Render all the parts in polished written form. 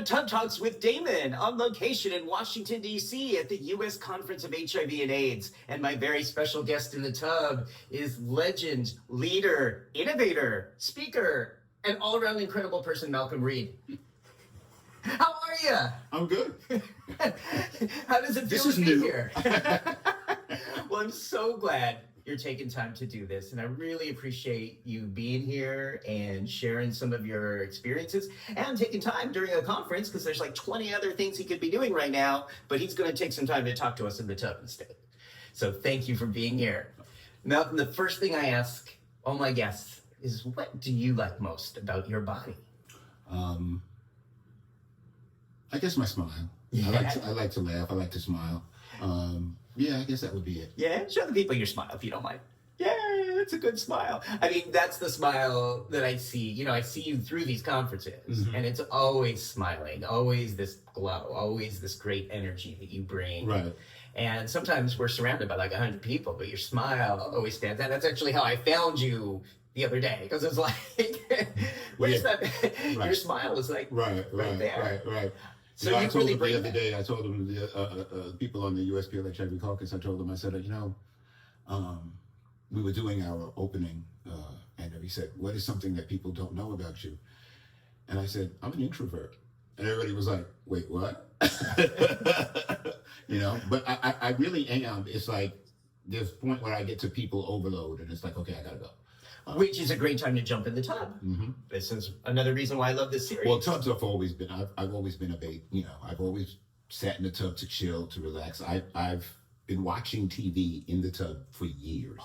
Tub Talks with Damon on location in Washington, D.C. at the U.S. Conference of HIV and AIDS. And my very special guest in the tub is legend, leader, innovator, speaker, and all-around incredible person, Reid. How are you? I'm good. How does it feel This to is be new. here? Well, I'm so glad you're taking time to do this, and I really appreciate you being here and sharing some of your experiences and taking time during a conference, because there's like 20 other things he could be doing right now, but he's going to take some time to talk to us in the tub instead. So thank you for being here. Malcolm, the first thing I ask all my guests is, what do you like most about your body? I guess my smile. Yeah. I like to laugh. I like to smile. Yeah, I guess that would be it. Yeah, show the people your smile if you don't mind. Yeah, it's a good smile. I mean, that's the smile that I see. You know, I see you through these conferences, and it's always smiling, always this glow, always this great energy that you bring. Right. And sometimes we're surrounded by like 100 people, but your smile always stands out. That's actually how I found you the other day, because it's like, where's that? Right. Your smile is like Right there. So I you told really them bring the other day, I told them, the people on the USPL HIV caucus, I told them, I said, we were doing our opening, and he said, what is something that people don't know about you? And I said, I'm an introvert. And everybody was like, wait, what? But I really am. It's like, there's a point where I get to people overload, and it's like, okay, I gotta go. Which is a great time to jump in the tub. Mm-hmm. This is another reason why I love this series. Well, tubs have always been, I've always been I've always sat in the tub to chill, to relax. I've been watching TV in the tub for years.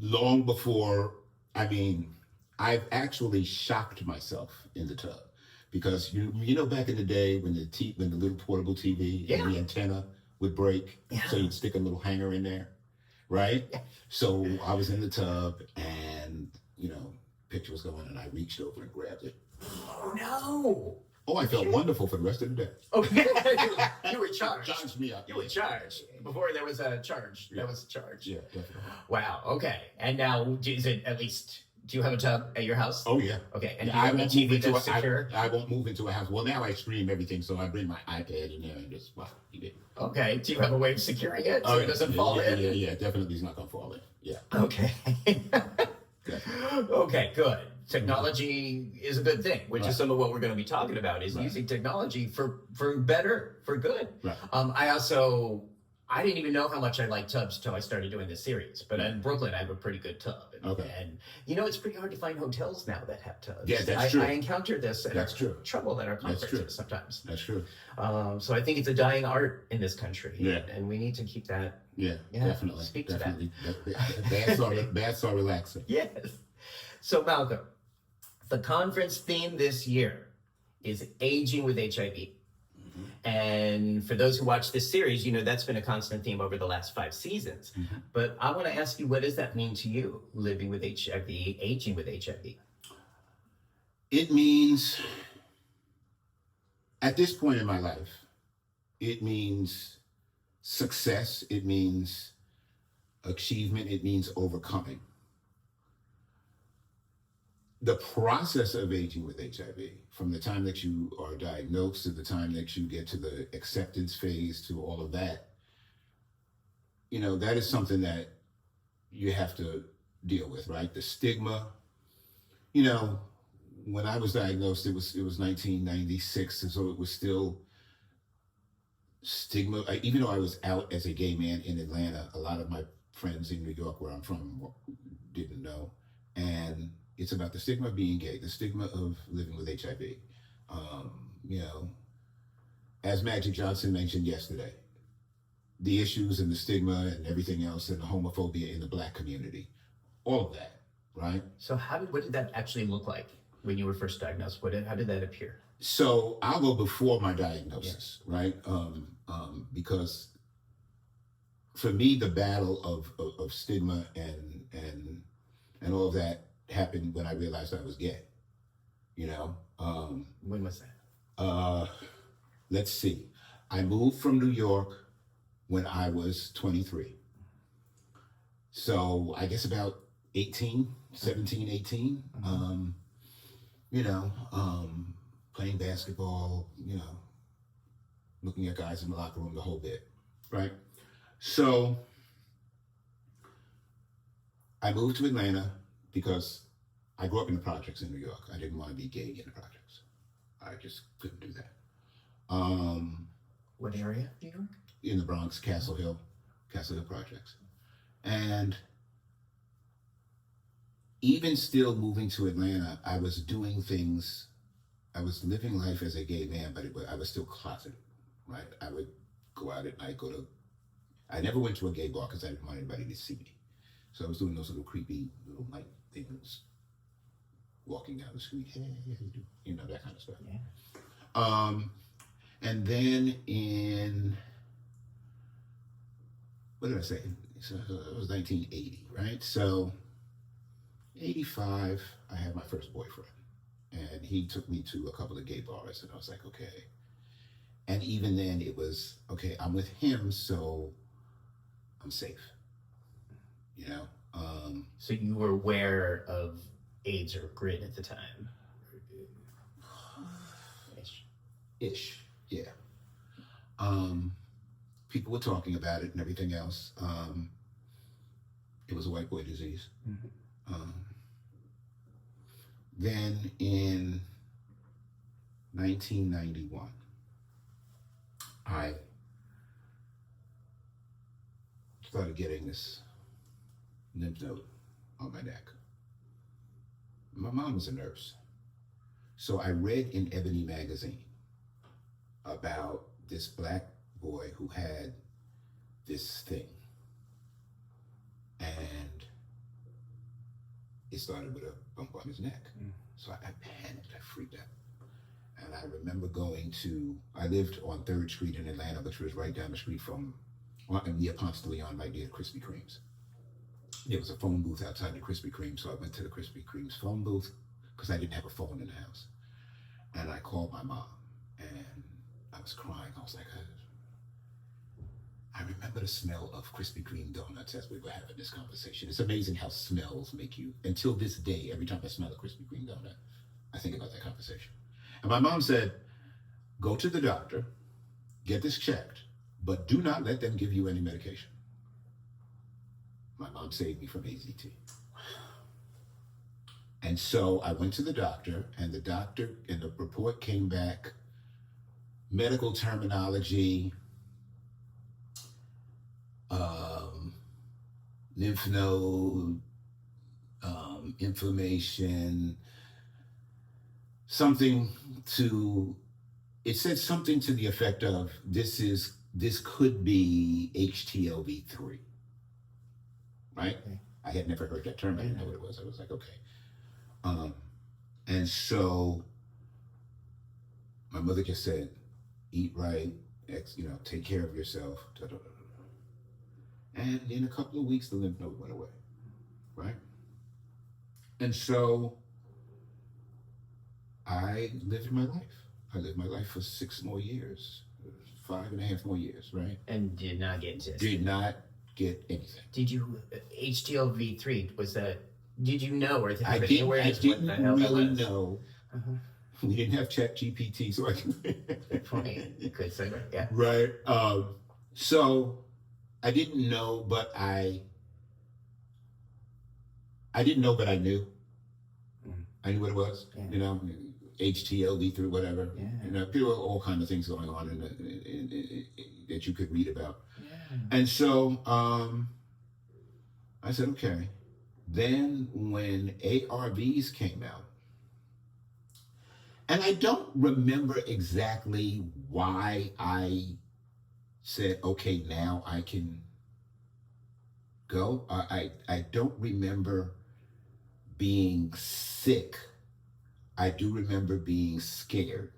Long before, I've actually shocked myself in the tub. Because, back in the day when the little portable TV and the antenna would break, so you'd stick a little hanger in there. Right? Yeah. So I was in the tub and, picture was going and I reached over and grabbed it. Oh, no. Oh, I felt wonderful for the rest of the day. Okay. You were charged. Charged me up. You were charged. Before there was a charge. Yeah. That was a charge. Yeah, definitely. Wow. Okay. And now, is it at least, do you have a tub at your house? Oh, yeah. Okay. And I won't move into secure? I won't move into a house. Well, now I stream everything, so I bring my iPad in there and just, wow, you did. Okay. Do you have a way of securing it so it doesn't fall in? Yeah. Definitely it's not going to fall in. Yeah. Okay. Okay, good. Technology is a good thing, which is some of what we're going to be talking about, is using technology for better, for good. Right. I didn't even know how much I liked tubs until I started doing this series. But in Brooklyn, I have a pretty good tub. And it's pretty hard to find hotels now that have tubs. Yeah, that's true. I encountered this trouble at our conferences sometimes. That's true. So I think it's a dying art in this country. Yeah. And we need to keep that. Yeah, definitely. Speak definitely. to that. Baths are relaxing. Yes. So Malcolm, the conference theme this year is aging with HIV. And for those who watch this series, that's been a constant theme over the last 5 seasons. But I want to ask you, what does that mean to you, living with HIV, aging with HIV? It means, at this point in my life, it means success. It means achievement. It means overcoming. The process of aging with HIV, from the time that you are diagnosed to the time that you get to the acceptance phase to all of that, that is something that you have to deal with, right? The stigma. When I was diagnosed, it was 1996, and so it was still stigma. Even though I was out as a gay man in Atlanta, a lot of my friends in New York, where I'm from, didn't know. And it's about the stigma of being gay, the stigma of living with HIV. As Magic Johnson mentioned yesterday, the issues and the stigma and everything else and the homophobia in the Black community, all of that, right? So what did that actually look like when you were first diagnosed? How did that appear? So I'll go before my diagnosis, right? Because for me, the battle of stigma and all of that happened when I realized I was gay. When was that? Let's see. I moved from New York when I was 23. So I guess about 17, 18. playing basketball, you know, looking at guys in the locker room, the whole bit, right? So I moved to Atlanta because I grew up in the projects in New York. I didn't want to be gay in the projects. I just couldn't do that. What area, New York? In the Bronx, Castle Hill projects. And even still moving to Atlanta, I was doing things, I was living life as a gay man, but I was still closeted, right? I would go out at night, I never went to a gay bar because I didn't want anybody to see me. So I was doing those little creepy little night things, walking down the street, hey, how you doing? You know, that kind of stuff. Yeah. And then in, what did I say? So it was 1980, right? So 85, I had my first boyfriend, and he took me to a couple of gay bars, and I was like, okay. And even then it was, okay, I'm with him, so I'm safe, you know? So you were aware of AIDS or GRID at the time? Ish, yeah. People were talking about it and everything else. It was a white boy disease. Mm-hmm. Then in 1991, I started getting this lymph node on my neck. My mom was a nurse. So I read in Ebony magazine about this black boy who had this thing. And it started with a bump on his neck. So I panicked, I freaked out. And I remember I lived on 3rd Street in Atlanta, which was right down the street from the Ponce de Leon, right near the Krispy Kremes. There was a phone booth outside the Krispy Kreme, so I went to the Krispy Kreme's phone booth because I didn't have a phone in the house. And I called my mom, and I was crying. I was like, I remember the smell of Krispy Kreme donuts as we were having this conversation. It's amazing how smells make you, until this day, every time I smell a Krispy Kreme donut, I think about that conversation. And my mom said, go to the doctor, get this checked, but do not let them give you any medication. My mom saved me from AZT. And so I went to the doctor, and the report came back, medical terminology, lymph node, inflammation, it said something to the effect of, this could be HTLV3, right? Okay. I had never heard that term. I didn't know what it was. I was like, okay. And so my mother just said, eat right, take care of yourself. Da, da, da, da. And in a couple of weeks, the lymph node went away, right? And so I lived my life. I lived my life for 6 more years, 5.5 more years, right? And did not get tested? Did not get anything. Did you, HTLV3, was that, did you know, or I didn't really know. Uh-huh. We didn't have ChatGPT, so I can. Funny, good segue, yeah. Right. So I didn't know, but I didn't know, but I knew. Mm-hmm. I knew what it was. Yeah. You know, HTLV3, whatever. Yeah. You know, there were all kinds of things going on that you could read about. Yeah. And so I said, okay. Then when ARVs came out, and I don't remember exactly why I said, okay, now I can go. I don't remember being sick. I do remember being scared.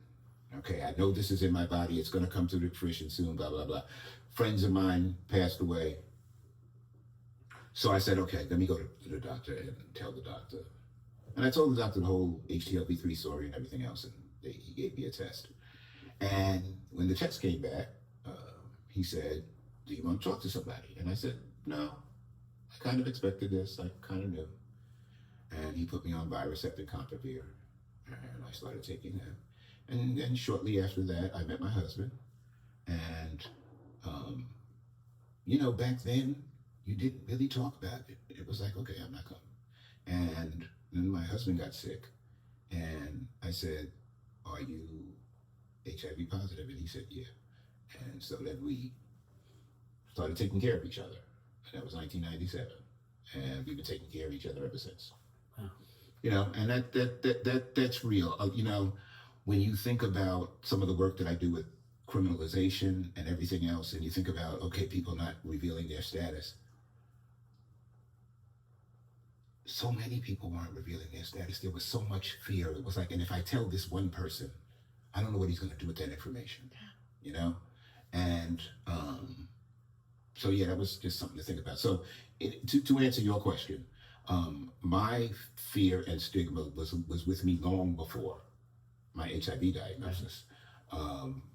Okay, I know this is in my body. It's going to come to fruition soon, blah, blah, blah. Friends of mine passed away. So I said, okay, let me go to the doctor and tell the doctor. And I told the doctor the whole HTLV3 story and everything else, and he gave me a test. And when the test came back, he said, do you want to talk to somebody? And I said, no, I kind of expected this. I kind of knew. And he put me on Viracep and Compavir, and I started taking them. And then shortly after that, I met my husband. And, um, back then, you didn't really talk about it. It was like, okay, I'm not coming. And then my husband got sick. And I said, are you HIV positive? And he said, yeah. And so then we started taking care of each other. And that was 1997. And we've been taking care of each other ever since. Wow. And that's real. When you think about some of the work that I do with criminalization and everything else, and you think about, okay, people not revealing their status. So many people weren't revealing their status. There was so much fear. It was like, and if I tell this one person, I don't know what he's going to do with that information, And so, yeah, that was just something to think about. So to answer your question, my fear and stigma was with me long before my HIV diagnosis.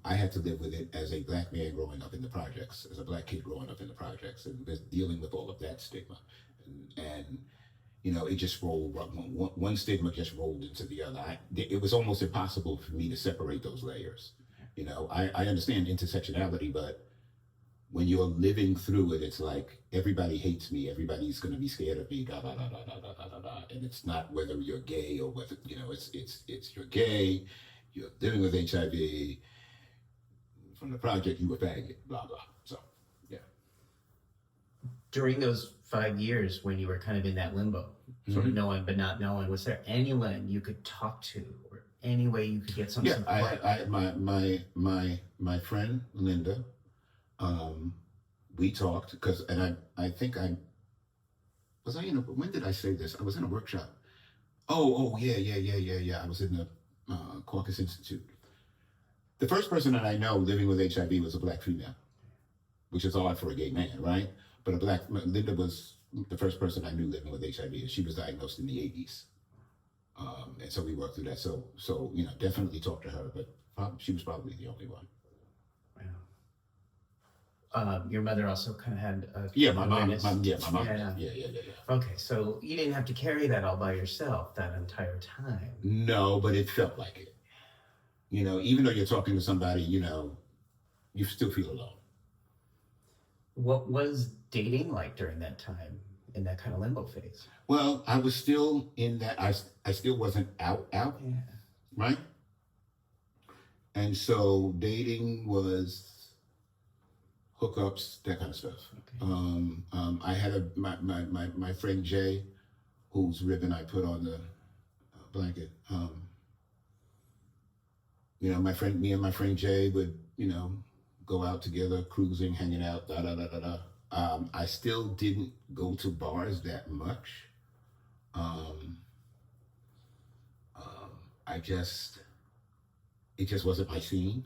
I had to live with it as a black man growing up in the projects, as a black kid growing up in the projects, and dealing with all of that stigma. And it just rolled, one stigma just rolled into the other. It was almost impossible for me to separate those layers. I understand intersectionality, but when you're living through it, it's like everybody hates me, everybody's going to be scared of me, da da da da da da da da da. And it's not whether you're gay or whether it's you're gay, you're living with HIV. From the project, you were faggot, blah blah. So, yeah. During those 5 years when you were kind of in that limbo, sort of knowing but not knowing, was there anyone you could talk to, or any way you could get some support? My friend Linda. We talked because, and I think when did I say this? I was in a workshop. Oh, yeah. I was in the Caucus Institute. The first person that I know living with HIV was a black female, which is odd for a gay man, right? But Linda was the first person I knew living with HIV, and she was diagnosed in the 80s. And so we worked through that. So definitely talked to her, but she was probably the only one. Your mother also kind of had my mom. Yeah. Okay, so you didn't have to carry that all by yourself that entire time. No, but it felt like it. Even though you're talking to somebody, you still feel alone. What was dating like during that time, in that kind of limbo phase? Well, I was still in that. I still wasn't out, right? And so dating was hookups, that kind of stuff. Okay. I had my friend Jay, whose ribbon I put on the blanket. Me and my friend Jay would, go out together, cruising, hanging out, da da da da da. I still didn't go to bars that much. It just wasn't my scene.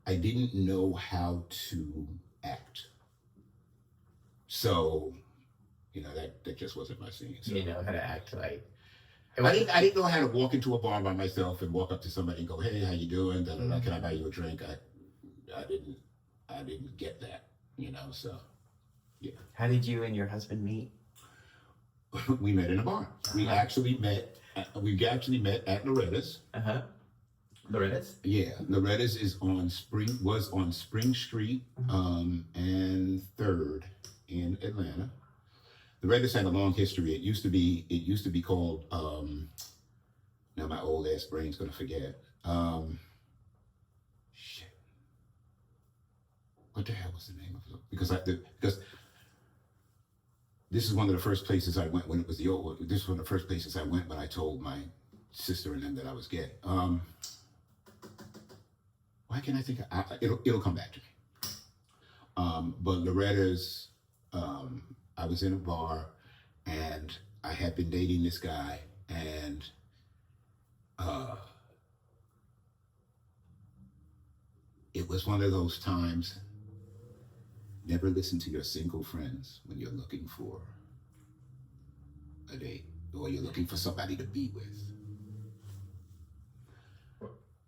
I didn't know how to act. So, that just wasn't my scene. So. You didn't know how to act like... I didn't know how to walk into a bar by myself and walk up to somebody and go, hey, how you doing? Da, da, da. Can I buy you a drink? I didn't get that, so, yeah. How did you and your husband meet? We met in a bar. We actually met at Loretta's. Loretta's? Yeah, Loretta's was on Spring Street and 3rd in Atlanta. Loretta's had a long history. It used to be called now my old ass brain's gonna forget. Shit. What the hell was the name of it? Because this is one of the first places I went when it was this was one of the first places I went when I told my sister and them that I was gay. Why can't I think it'll come back to me. But Loretta's, I was in a bar and I had been dating this guy, and it was one of those times, never listen to your single friends when you're looking for a date or you're looking for somebody to be with.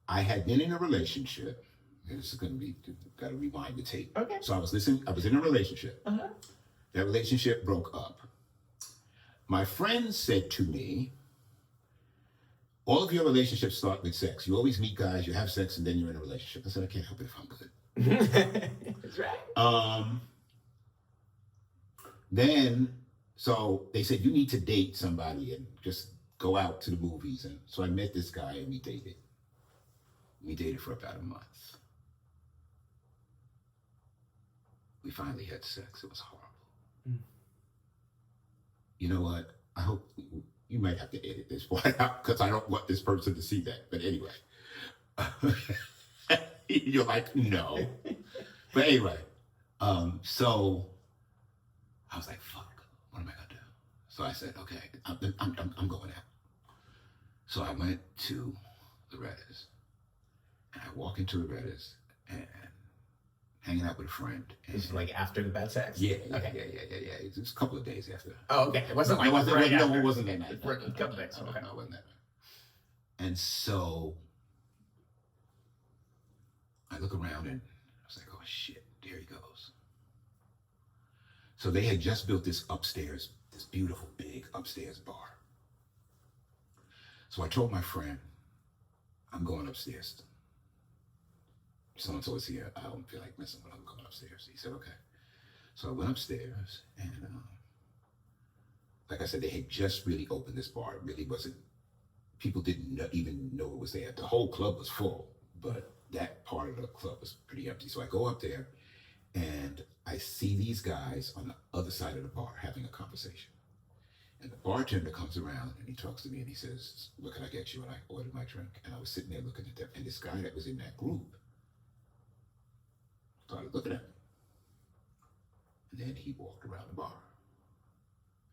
I had been in a relationship. This is got to rewind the tape. Okay. So I was in a relationship. That relationship broke up. My friend said to me, all of your relationships start with sex. You always meet guys, you have sex, and then you're in a relationship. I said, I can't help it if I'm good. That's right. Then, so they said, you need to date somebody and just go out to the movies. And so I met this guy and we dated. We dated for about a month. We finally had sex. It was horrible. Mm. You know what? I hope you might have to edit this part out because I don't want this person to see that. But anyway, you're like, no. But anyway, so I was like, fuck, what am I gonna do? So I said, okay, I'm going out. So I went to the Reddit's, and I walk into the Reddit's and hanging out with a friend. And this is like after the bad sex? Yeah, okay. Yeah. It was a couple of days after. Oh, okay. It wasn't like it wasn't that night. A couple days. No, it wasn't that night. And so I look around and I was like, oh shit, there he goes. So they had just built this upstairs, this beautiful big upstairs bar. So I told my friend, I'm going upstairs. So-and-so is here. I don't feel like messing with him. I'm going upstairs. He said, okay. So I went upstairs and like I said, they had just really opened this bar. It really wasn't, people didn't even know it was there. The whole club was full, but that part of the club was pretty empty. So I go up there and I see these guys on the other side of the bar having a conversation. And the bartender comes around and he talks to me and he says, what can I get you? And I ordered my drink. And I was sitting there looking at them. And this guy that was in that group started looking at me. And then he walked around the bar.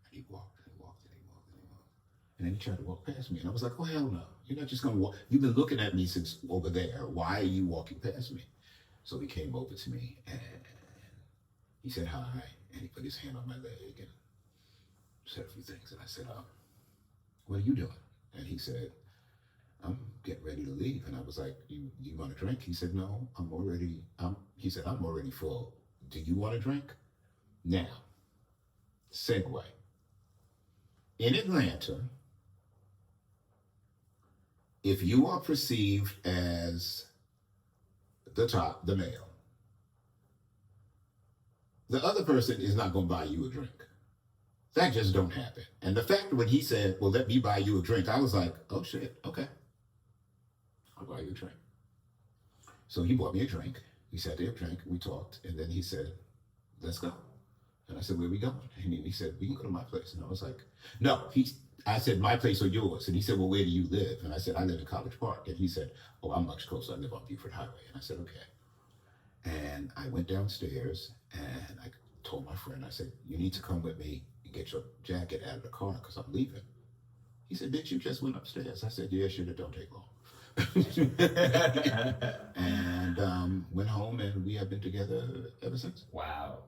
And he walked and he walked and he walked and he walked. And then he tried to walk past me. And I was like, oh, hell no. You're not just going to walk. You've been looking at me since over there. Why are you walking past me? So he came over to me and he said hi. And he put his hand on my leg and said a few things. And I said, what are you doing? And he said, I'm getting ready to leave. And I was like, you want a drink? He said, no, I'm already full. Do you want a drink? Now, segue. In Atlanta, if you are perceived as the male, the other person is not going to buy you a drink. That just don't happen. And the fact that when he said, well, let me buy you a drink, I was like, oh shit, okay. I'll buy you a drink. So he bought me a drink. We sat there, drank, we talked, and then he said, let's go. And I said, where are we going? And he said, we can go to my place. And I was like, no. I said, my place or yours? And he said, well, where do you live? And I said, I live in College Park. And he said, oh, I'm much closer. I live on Buford Highway. And I said, okay. And I went downstairs and I told my friend, I said, you need to come with me and get your jacket out of the car because I'm leaving. He said, bitch, you just went upstairs. I said, yeah, sure, it don't take long. And went home and we have been together ever since. Wow.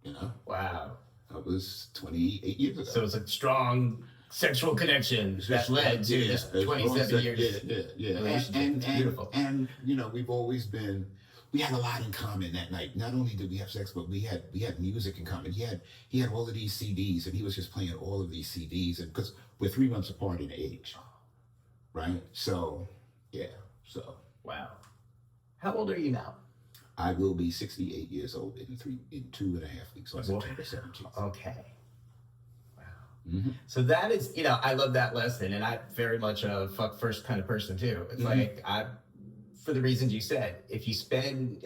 You know? Wow. That was 28 years ago. So it's a strong sexual connection that led to this 27 years. Yeah. Relationship. It's beautiful. And, you know, we had a lot in common that night. Not only did we have sex, but we had music in common. He had all of these CDs and he was just playing all of these CDs, and because we're 3 months apart in age. Right? So, yeah. So. Wow. How old are you now? I will be 68 years old in 2.5 weeks on September 17th. Okay. Wow. Mm-hmm. So that is, you know, I love that lesson, and I'm very much a fuck first kind of person too. It's like, for the reasons you said, if you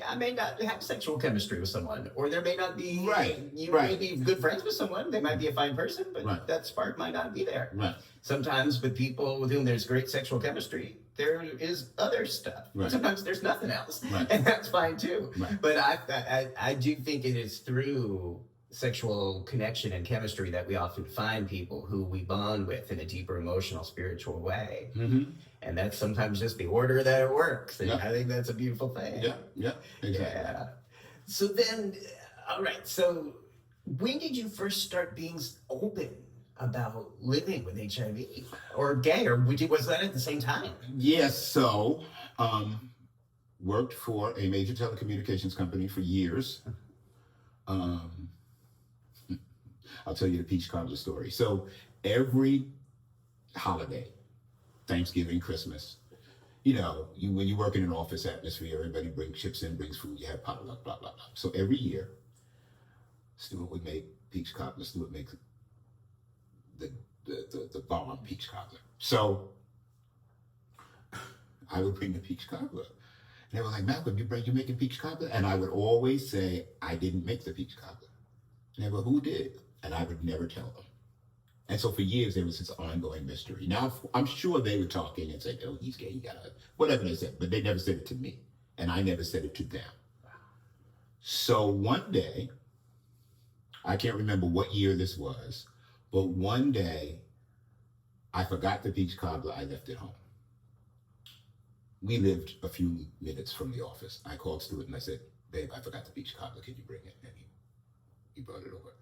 I may not have sexual chemistry with someone, or there may not be, may be good friends with someone, they might be a fine person, but that spark might not be there. Right. Sometimes with people with whom there's great sexual chemistry, there is other stuff. Right. Sometimes there's nothing else, right. and that's fine too. Right. But I do think it is through sexual connection and chemistry that we often find people who we bond with in a deeper emotional, spiritual way. Mm-hmm. And that's sometimes just the order that it works. And I think that's a beautiful thing. Yeah, exactly. Yeah. So then, all right. So when did you first start being open about living with HIV or gay, or was that at the same time? Yes. So, worked for a major telecommunications company for years. I'll tell you the peach cobbler story. So every holiday, Thanksgiving, Christmas. You know, when you work in an office atmosphere, everybody chips in, brings food, you have potluck, blah, blah, blah. So every year, Stuart would make peach cobbler. Stuart would make the bomb peach cobbler. So I would bring the peach cobbler. And they were like, Malcolm, you making peach cobbler? And I would always say, I didn't make the peach cobbler. And they were, who did? And I would never tell them. And so for years, there was this ongoing mystery. Now, I'm sure they were talking and saying, oh, he's gay, he got whatever they said. But they never said it to me. And I never said it to them. So one day, I can't remember what year this was, but one day, I forgot the peach cobbler. I left it home. We lived a few minutes from the office. I called Stuart and I said, babe, I forgot the peach cobbler. Can you bring it? And he brought it over.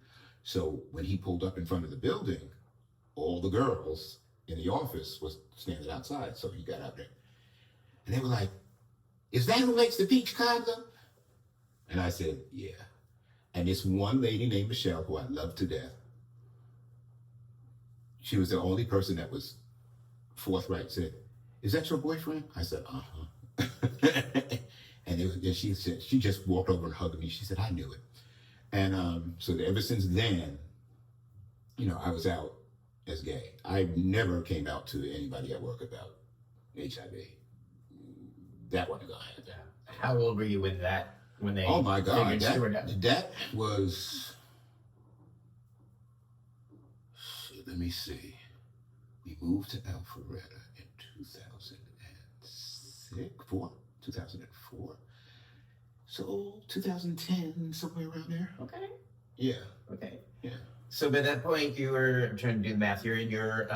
So when he pulled up in front of the building, all the girls in the office was standing outside. So he got out there. And they were like, is that who makes the peach cobbler? And I said, yeah. And this one lady named Michelle, who I love to death, she was the only person that was forthright, said, is that your boyfriend? I said, uh-huh. And she said, she just walked over and hugged me. She said, I knew it. And so ever since then, you know, I was out as gay. I never came out to anybody at work about HIV. That wasn't gonna happen. How old were you when they oh my God, figured Stuart out? that was, let me see. We moved to Alpharetta in 2004. So 2010, somewhere around there. Okay. Yeah. Okay. Yeah. So by that point, you were, I'm trying to do the math, you're in your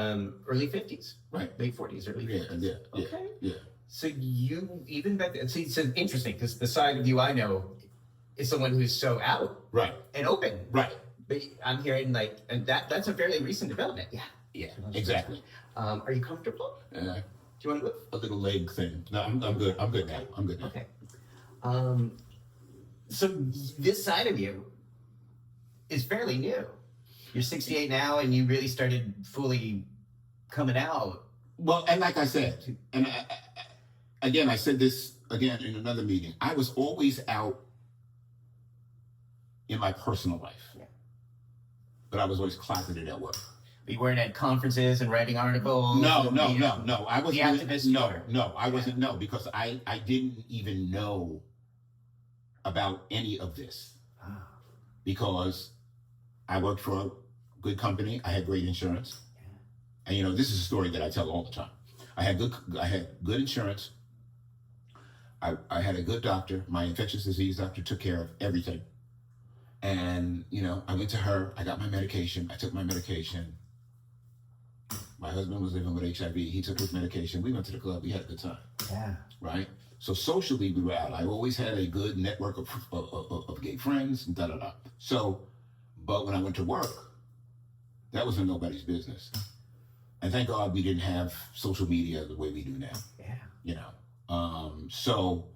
early 50s. Right. Late 40s, early 50s. Yeah. Okay. Yeah. So you, even back then, see, it's interesting because the side of you I know is someone who's so out. Right. And open. Right. But I'm hearing like, and that's a fairly recent development. Yeah. Yeah. Exactly. Are you comfortable? Do you want to move? A little leg thing. No, I'm good. I'm good now. I'm good now. Okay. So this side of you is fairly new. You're 68 now, and you really started fully coming out. Well, and like I said, and again, I said this again in another meeting. I was always out in my personal life, but I was always closeted at work. You weren't at conferences and writing articles. No. I wasn't. The activist. I wasn't. No, because I didn't even know about any of this because I worked for a good company. I had great insurance, and you know this is a story that I tell all the time. I had good insurance. I had a good doctor. My infectious disease doctor took care of everything, and you know I went to her. I got my medication. I took my medication. My husband was living with HIV. He took his medication. We went to the club. We had a good time. Yeah. Right? So socially, we were out. I always had a good network of gay friends, and da-da-da. So, but when I went to work, that wasn't nobody's business. And thank God we didn't have social media the way we do now. Yeah. You know? So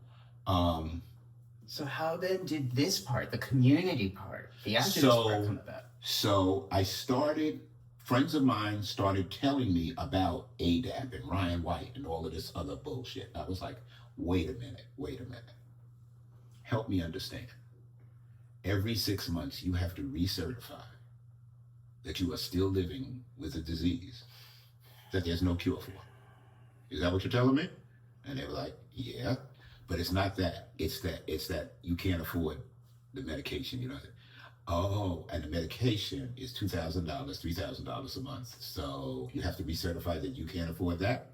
how then did this part, the community part, the activist part come about? So friends of mine started telling me about ADAP and Ryan White and all of this other bullshit. I was like, wait a minute. Help me understand. Every 6 months, you have to recertify that you are still living with a disease that there's no cure for. Is that what you're telling me? And they were like, yeah, but it's not that. It's that you can't afford the medication, you know. Oh, and the medication is $2,000, $3,000 a month. So you have to be certified that you can't afford that.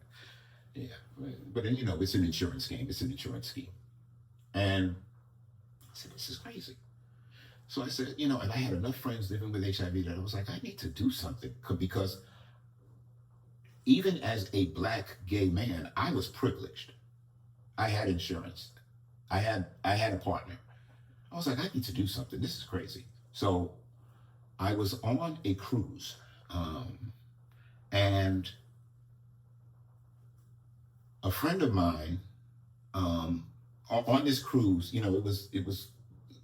Yeah, but then, you know, it's an insurance scheme. And I said, this is crazy. So I said, you know, and I had enough friends living with HIV that I was like, I need to do something because even as a Black gay man, I was privileged. I had insurance. I had a partner. I was like, I need to do something. This is crazy. So I was on a cruise, and a friend of mine on this cruise, you know, it was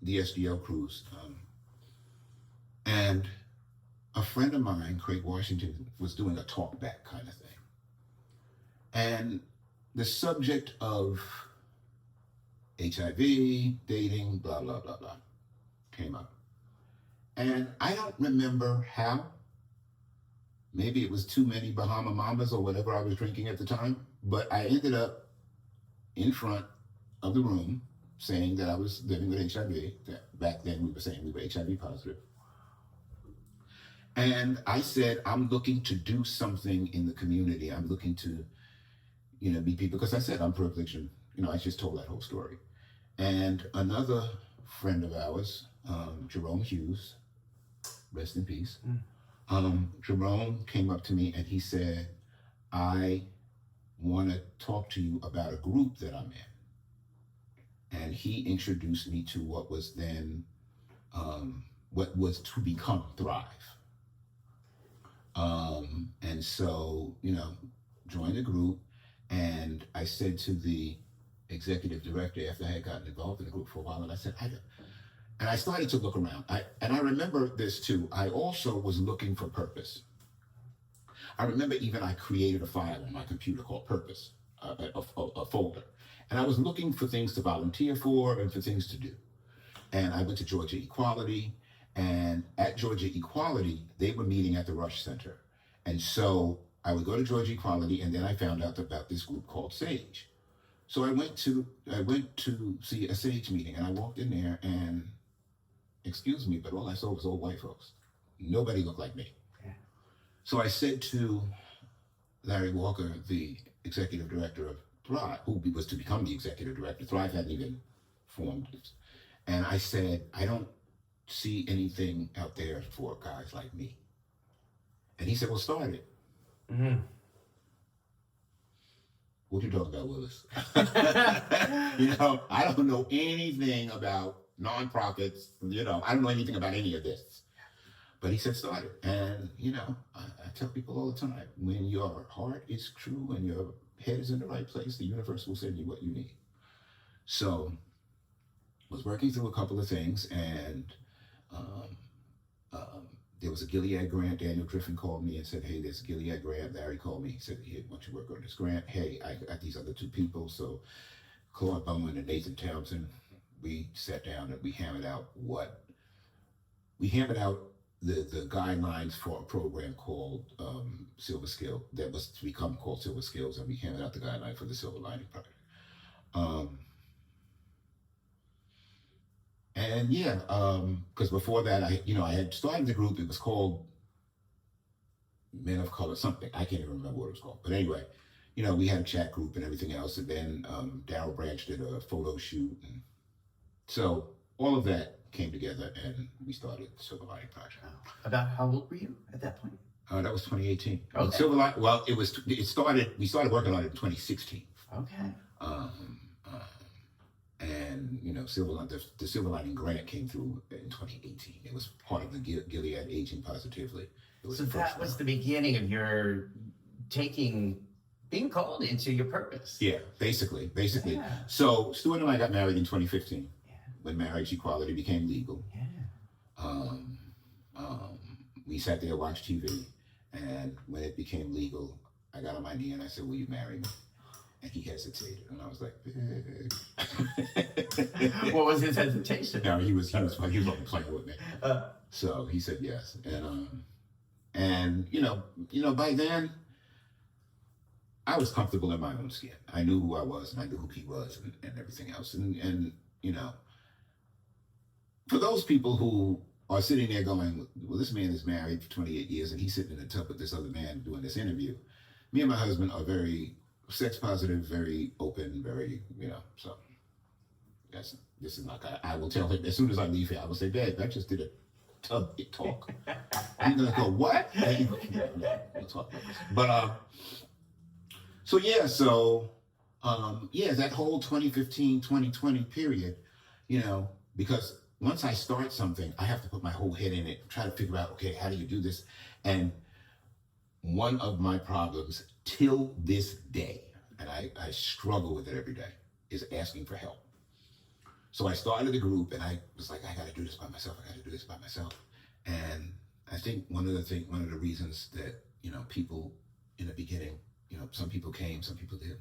the SDL cruise, and a friend of mine, Craig Washington, was doing a talk back kind of thing, And the subject of HIV, dating, blah, blah, blah, blah, came up. And I don't remember how. Maybe it was too many Bahama Mamas or whatever I was drinking at the time. But I ended up in front of the room saying that I was living with HIV. That back then we were saying we were HIV positive. And I said, I'm looking to do something in the community. I'm looking to, meet people. Because I said I'm privileged and, I just told that whole story. And another friend of ours, Jerome Hughes, rest in peace. Jerome came up to me and he said, I want to talk to you about a group that I'm in. And he introduced me to what was then, what was to become Thrive. And so, joined the group, and I said to the executive director after I had gotten involved in the group for a while, and I said, and I started to look around. And I remember this too. I also was looking for purpose. I remember even I created a file on my computer called Purpose, a folder. And I was looking for things to volunteer for and for things to do. And I went to Georgia Equality. And at Georgia Equality, they were meeting at the Rush Center. And so I would go to Georgia Equality, and then I found out about this group called SAGE. So I went to see a SAGE meeting, and I walked in there, and excuse me, but all I saw was old white folks. Nobody looked like me. Yeah. So I said to Larry Walker, the executive director of Thrive, who was to become the executive director, Thrive hadn't even formed, and I said, I don't see anything out there for guys like me. And he said, well, start it. Mm-hmm. What you talking about, Willis? I don't know anything about nonprofits. I don't know anything about any of this. But he said, start it. And, I tell people all the time, when your heart is true and your head is in the right place, the universe will send you what you need. So was working through a couple of things, and there was a Gilead grant. Daniel Griffin called me and said, hey, there's a Gilead grant. Larry called me. He said, hey, why don't you work on this grant? Hey, I got these other two people. So Claude Bowman and Nathan Townsend, we sat down and we hammered out the guidelines for a program called Silver Skill that was to become called Silver Skills, and we hammered out the guideline for the Silver Lining Project. And yeah, because before that, I had started the group. It was called Men of Color something. I can't even remember what it was called. But anyway, we had a chat group and everything else. And then Darryl Branch did a photo shoot. And so all of that came together, and we started the Silver Lining Project. About how old were you at that point? That was 2018. Okay. Silver Lining, well, we started working on it in 2016. Okay. And the Silver Lining grant came through in 2018. It was part of the Gilead Aging Positively. So that was the beginning of your being called into your purpose. Yeah, basically. Yeah. So Stuart and I got married in 2015. Yeah. When marriage equality became legal. Yeah. We sat there, watched TV, and when it became legal, I got on my knee and I said, will you marry me? And he hesitated, and I was like, what was his hesitation? No, he was only playing with me. So he said yes, and by then, I was comfortable in my own skin. I knew who I was, and I knew who he was, and everything else. And for those people who are sitting there going, well, this man is married for 28 years, and he's sitting in the tub with this other man doing this interview. Me and my husband are very sex positive, very open, very, so this is not, I will tell him as soon as I leave here, I will say, babe, I just did a tub talk. I'm going to go, what? And we'll talk about this. But, that whole 2015, 2020 period, because once I start something, I have to put my whole head in it, try to figure out, okay, how do you do this? And one of my problems till this day, and I struggle with it every day, is asking for help. So I started a group, and I was like, I got to do this by myself. And I think one of the reasons that, people in the beginning some people came, some people didn't,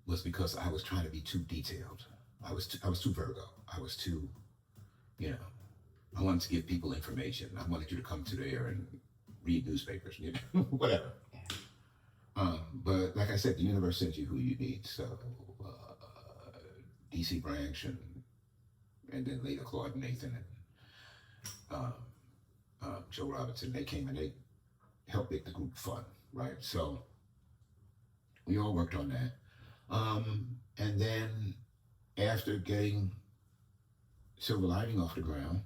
was because I was trying to be too detailed. I was too Virgo. I was too, I wanted to give people information. I wanted you to come to there and read newspapers, whatever. But like I said, the universe sends you who you need. So DC Branch and then later Claude Nathan and Joe Robinson, they came and they helped make the group fun, right? So we all worked on that. And then after getting Silver Lining off the ground,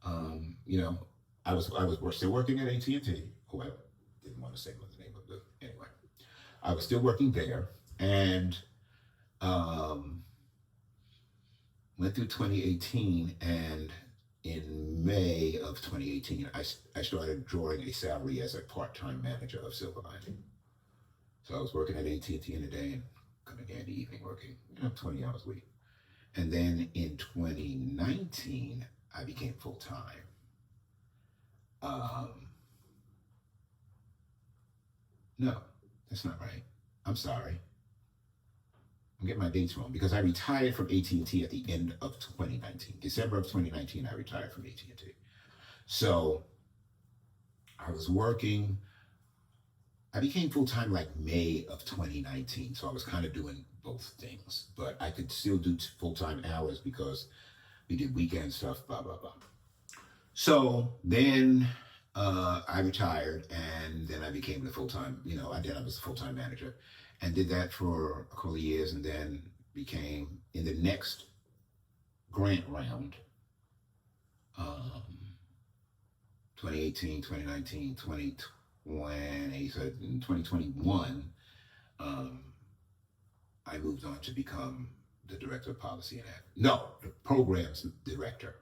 I was still working at AT&T. Oh, I didn't want to say what the name of the, anyway. I was still working there and went through 2018, and in May of 2018, I started drawing a salary as a part-time manager of Silver Lining. So I was working at AT&T in the day and coming in the evening working, 20 hours a week. And then in 2019, I became full-time. No, that's not right. I'm sorry. I'm getting my dates wrong because I retired from AT&T at the end of 2019. December of 2019, I retired from AT&T. So I was working. I became full-time like May of 2019. So I was kind of doing both things, but I could still do full-time hours because we did weekend stuff, blah, blah, blah. So then I retired, and then I became the full-time, I was a full-time manager and did that for a couple of years, and then became, in the next grant round, 2018, 2019, 2020, so in 2021, I moved on to become the director of policy and the programs director,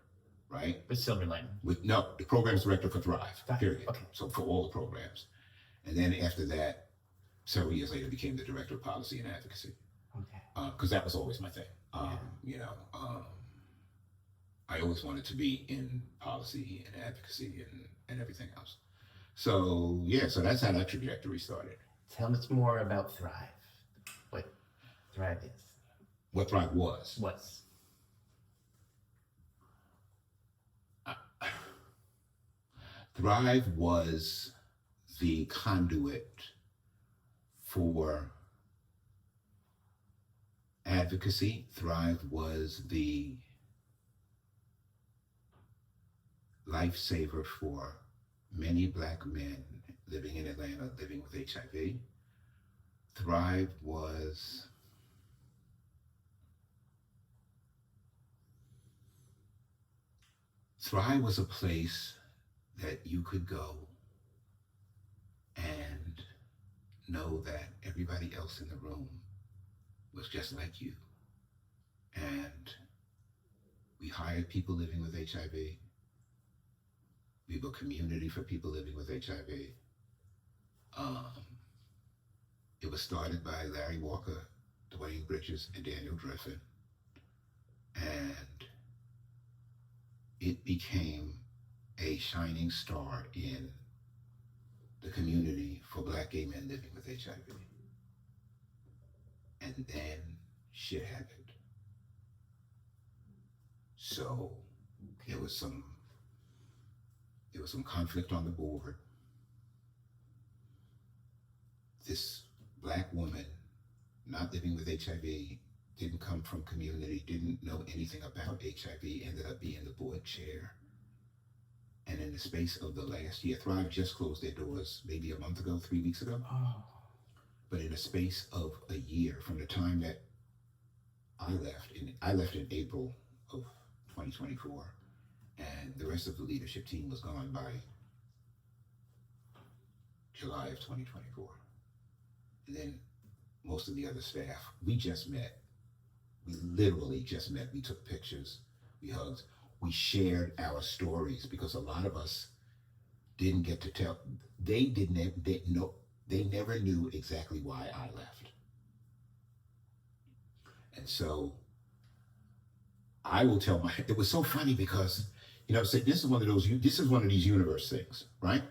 right? With Silver Lining. The programs director for Thrive, period. Okay. So for all the programs. And then after that, several years later, became the director of policy and advocacy. Okay. Because that was always my thing. I always wanted to be in policy and advocacy and everything else. So so that's how that trajectory started. Tell us more about Thrive. What Thrive is. What Thrive was. Thrive was the conduit for advocacy. Thrive was the lifesaver for many Black men living in Atlanta, living with HIV. Thrive was a place that you could go and know that everybody else in the room was just like you. And we hired people living with HIV. We built community for people living with HIV. It was started by Larry Walker, Dwayne Bridges, and Daniel Griffin. And it became a shining star in the community for Black gay men living with HIV. And then shit happened. So there was some conflict on the board. This Black woman, not living with HIV, didn't come from community, didn't know anything about HIV, ended up being the board chair. And in the space of the last year, Thrive just closed their doors maybe a month ago, 3 weeks ago. Oh. But in the space of a year, from the time that I left in April of 2024, and the rest of the leadership team was gone by July of 2024. And then most of the other staff, we just met. We literally just met. We took pictures, we hugged, we shared our stories, because a lot of us didn't get to tell. They never knew exactly why I left. And so I will tell it was so funny because, so this is one of these universe things, right?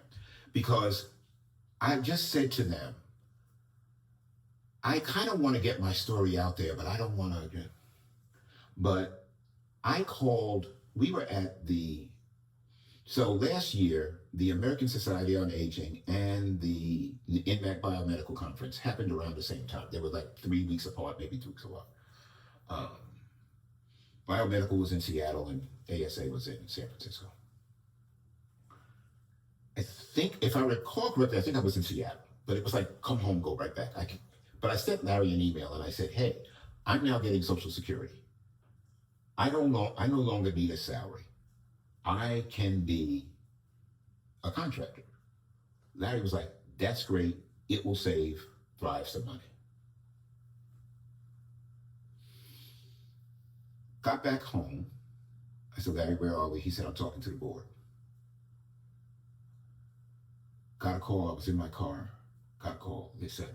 because I just said to them, I kind of want to get my story out there, but I don't want to. But I called, we were at so last year, the American Society on Aging and the INMAC Biomedical Conference happened around the same time. They were like 3 weeks apart, maybe 2 weeks apart. Biomedical was in Seattle and ASA was in San Francisco. I think, if I recall correctly, I think I was in Seattle, but it was like, come home, go right back. But I sent Larry an email and I said, hey, I'm now getting Social Security. I no longer need a salary. I can be a contractor. Larry was like, that's great. It will save Thrive some money. Got back home. I said, Larry, where are we? He said, I'm talking to the board. Got a call. I was in my car. Got a call. They said,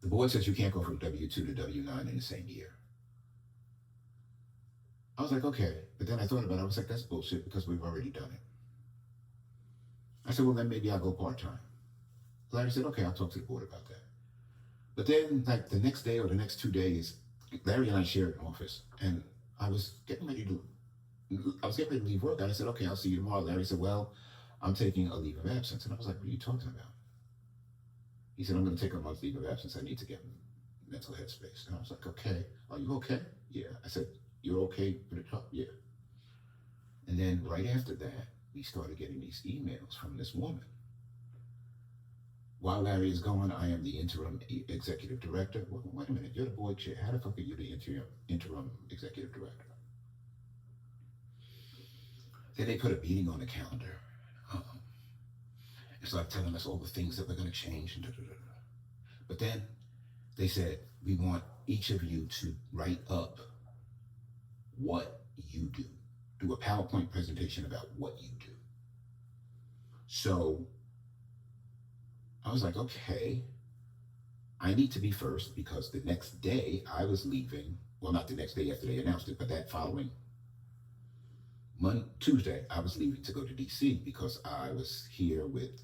the board says you can't go from W-2 to W-9 in the same year. I was like, okay. But then I thought about it. I was like, that's bullshit because we've already done it. I said, well, then maybe I'll go part-time. Larry said, okay, I'll talk to the board about that. But then, like, the next day or the next 2 days, Larry and I shared an office, and I was getting ready to leave work. And I said, okay, I'll see you tomorrow. Larry said, well, I'm taking a leave of absence. And I was like, what are you talking about? He said, I'm going to take a month's leave of absence. I need to get mental headspace. And I was like, okay. Are you okay? Yeah. I said, you're okay for the talk? Yeah. And then right after that, we started getting these emails from this woman. While Larry is gone, I am the interim executive director. Well, wait a minute, you're the board chair. How the fuck are you the interim executive director? Then they put a meeting on the calendar. It's like telling us all the things that we're going to change. And But then they said, we want each of you to write up what you do. Do a PowerPoint presentation about what you do. So I was like, okay, I need to be first because the next day I was leaving. Well, not the next day after they announced it, but that following Tuesday, I was leaving to go to DC because I was here with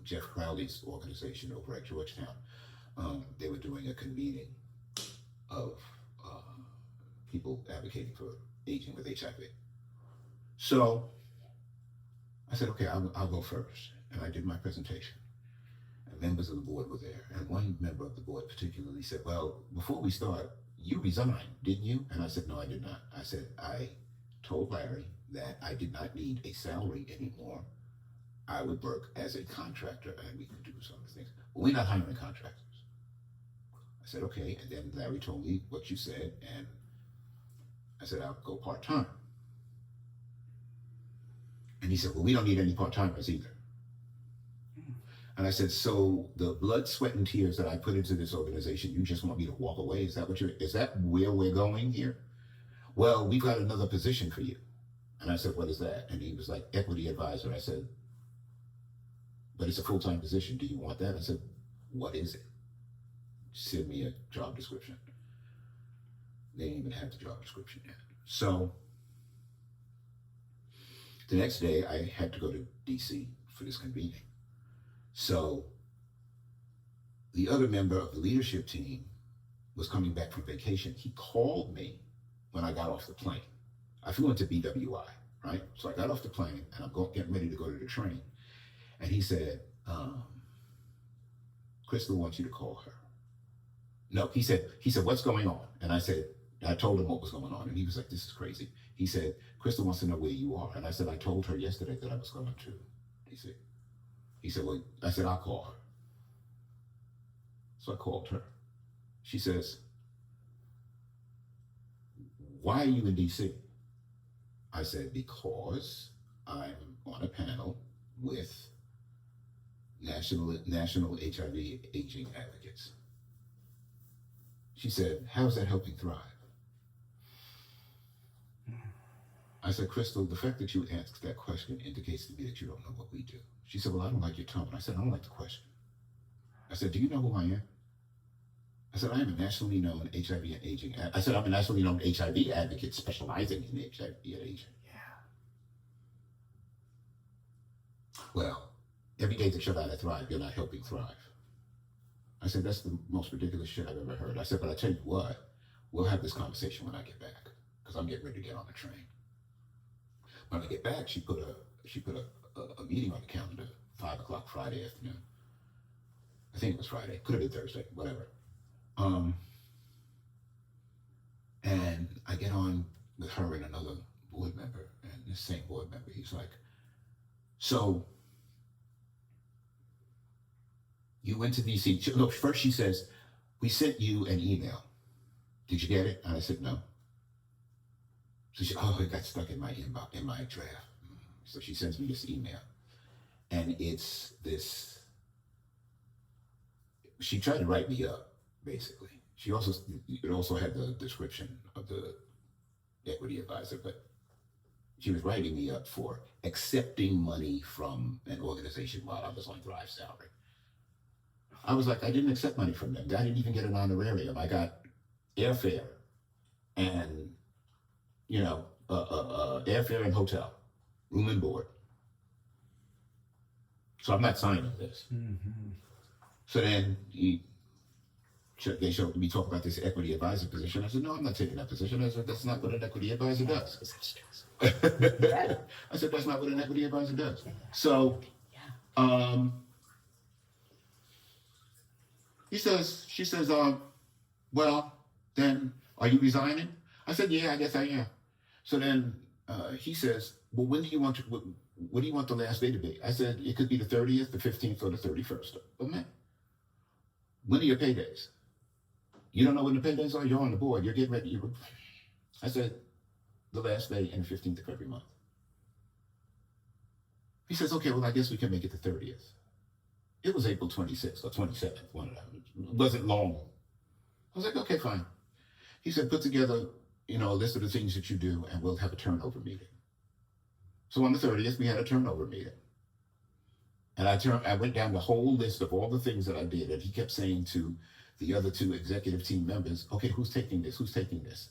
Jeff Crowley's organization over at Georgetown. They were doing a convening of people advocating for aging with HIV. So I said, okay, I'll go first. And I did my presentation. And members of the board were there. And one member of the board particularly said, well, before we start, you resigned, didn't you? And I said, no, I did not. I said, I told Larry that I did not need a salary anymore. I would work as a contractor and we could do some of the things. But we're not hiring contractors. I said, okay. And then Larry told me what you said. And I said, I'll go part-time. And he said, well, we don't need any part-timers either. And I said, so the blood, sweat, and tears that I put into this organization, you just want me to walk away? Is that where we're going here? Well, we've got another position for you. And I said, what is that? And he was like, equity advisor. I said, but it's a full-time position. Do you want that? I said, what is it? Send me a job description. They didn't even have the job description yet. So the next day I had to go to DC for this convening. So the other member of the leadership team was coming back from vacation. He called me when I got off the plane. I flew into BWI, right? So I got off the plane and I'm getting ready to go to the train. And he said, Crystal wants you to call her. No, he said, what's going on? And I told him what was going on. And he was like, this is crazy. He said, Crystal wants to know where you are. And I said, I told her yesterday that I was going to DC. He said, well, I said, I'll call her. So I called her. She says, why are you in DC? I said, because I'm on a panel with national HIV aging advocates. She said, how's that helping Thrive? I said, Crystal, the fact that you asked that question indicates to me that you don't know what we do. She said, well, I don't like your tone. I said, I don't like the question. I said, do you know who I am? I said, I am a nationally known HIV and aging. I said, I'm a nationally known HIV advocate specializing in HIV and aging. Yeah. Well, every day that you're not at Thrive, you're not helping Thrive. I said, that's the most ridiculous shit I've ever heard. I said, but I tell you what, we'll have this conversation when I get back, because I'm getting ready to get on the train. When I get back, she put a meeting on the calendar, 5 o'clock Friday afternoon. I think it was Friday, could have been Thursday, whatever. And I get on with her and another board member, and the same board member, he's like, so you went to DC. No, first she says, we sent you an email. Did you get it? And I said, no. So she, oh, it got stuck in my inbox, in my draft. So she sends me this email. And it's this, she tried to write me up, basically. It also had the description of the equity advisor, but she was writing me up for accepting money from an organization while I was on Thrive salary. I was like, I didn't accept money from them. I didn't even get an honorarium. I got airfare and, airfare and hotel, room and board. So I'm not signing this. Mm-hmm. So then they showed me talk about this equity advisor position. I said, no, I'm not taking that position. I said, that's not what an equity advisor does. I said, that's not what an equity advisor does. So, she says, well, then are you resigning? I said, yeah, I guess I am. So then he says, well, what do you want the last day to be? I said, it could be the 30th, the 15th, or the 31st of May. When are your paydays? You don't know when the paydays are? You're on the board. You're getting ready. I said, the last day and the 15th of every month. He says, okay, well, I guess we can make it the 30th. It was April 26th or 27th, one of them. It wasn't long. I was like, okay, fine. He said, put together, a list of the things that you do, and we'll have a turnover meeting. So on the 30th, we had a turnover meeting. And I went down the whole list of all the things that I did, and he kept saying to the other two executive team members, okay, who's taking this? Who's taking this?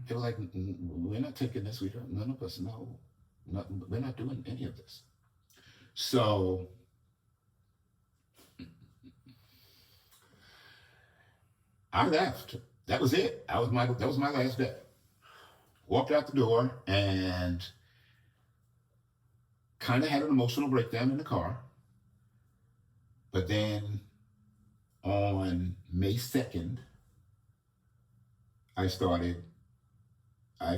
They were like, we're not taking this. None of us know. We're not doing any of this. So I left. That was it. That was my last day. Walked out the door and kind of had an emotional breakdown in the car. But then on May 2nd, I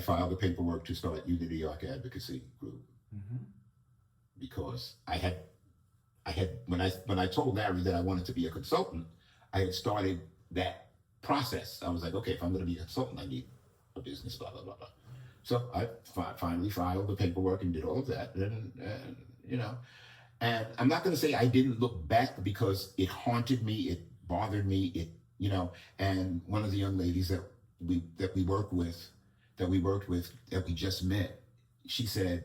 filed the paperwork to start Unity New York Advocacy Group. Mm-hmm. Because I had when I told Larry that I wanted to be a consultant, I had started that process. I was like, okay, if I'm going to be a consultant, I need a business, blah, blah, blah, blah. So I finally filed the paperwork and did all of that. And I'm not going to say I didn't look back, because it haunted me, it bothered me, and one of the young ladies that we worked with, that we just met, she said,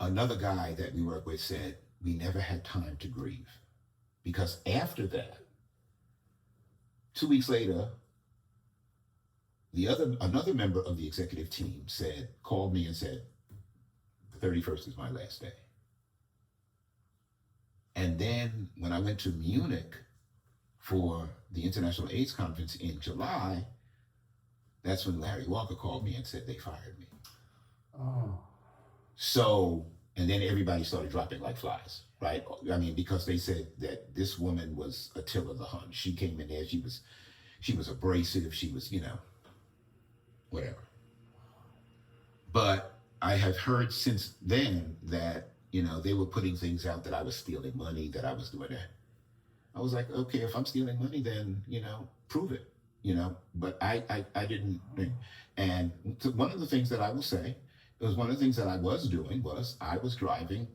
another guy that we work with said, we never had time to grieve. Because after that, 2 weeks later, another member of the executive team called me and said, the 31st is my last day. And then when I went to Munich for the International AIDS Conference in July, that's when Larry Walker called me and said they fired me. Oh. So, and then everybody started dropping like flies, right? I mean, because they said that this woman was Attila the Hun. She came in there, she was abrasive, she was, whatever. But I have heard since then that, they were putting things out that I was stealing money, that I was doing that. I was like, okay, if I'm stealing money, then, prove it, but I didn't. And one of the things that I will say, one of the things that I was doing was I was driving